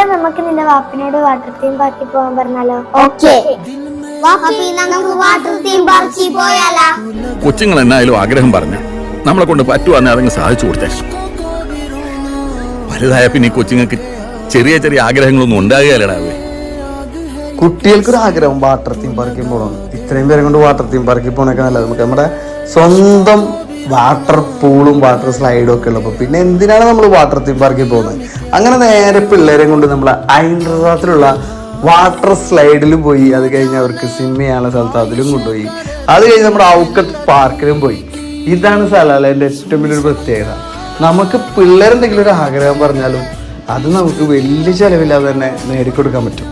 എടാ നമുക്ക് നിന്റെ വാപ്പിനോട് വാട്ടർ തീം പാർക്കിൽ പോകാൻ പറഞ്ഞാലോ? ഓക്കേ, നമുക്ക് വാട്ടർ തീം പാർക്കിൽ പോയാലോ? കൊച്ചുങ്ങൾ എന്നായാലും ആഗ്രഹം പറഞ്ഞ നമ്മളെ കൊണ്ട് പറ്റുവാന്നെ അതങ്ങ് സാധിച്ചു കൊടുത്തേ. വലുതായ പിന്നെ ഈ കൊച്ചുങ്ങൾക്ക് ചെറിയ ചെറിയ ആഗ്രഹങ്ങളൊന്നും ഉണ്ടാകുകയല്ലടാവേ. കുട്ടികൾക്കൊരു ആഗ്രഹം വാട്ടർ തീം പാർക്കിൽ പോകണം. ഇത്രയും പേരെ കൊണ്ട് വാട്ടർ തീം പാർക്കിൽ പോകണൊക്കെ നല്ലത്. നമുക്ക് നമ്മുടെ സ്വന്തം വാട്ടർ പൂളും വാട്ടർ സ്ലൈഡും ഒക്കെ ഉള്ളപ്പോൾ പിന്നെ എന്തിനാണ് നമ്മൾ വാട്ടർ തീം പാർക്കിൽ പോകുന്നത്? അങ്ങനെ നേരെ പിള്ളേരെ കൊണ്ട് നമ്മൾ ഹൈദരാബാദിലുള്ള വാട്ടർ സ്ലൈഡിൽ പോയി. അത് കഴിഞ്ഞ് അവർക്ക് സ്വിം ചെയ്യാനുള്ള സ്ഥലത്ത് അതിലും കൊണ്ടുപോയി. അത് കഴിഞ്ഞ് നമ്മുടെ ഔക്കത്ത് പാർക്കിലും പോയി. ഇതാണ് സലാലേൻ്റെ ഏറ്റവും വലിയൊരു പ്രത്യേകത. നമുക്ക് പിള്ളേരെന്തെങ്കിലും ഒരു ആഗ്രഹം പറഞ്ഞാലും അത് നമുക്ക് വലിയ ചിലവില്ലാതെ തന്നെ നേടിക്കൊടുക്കാൻ പറ്റും.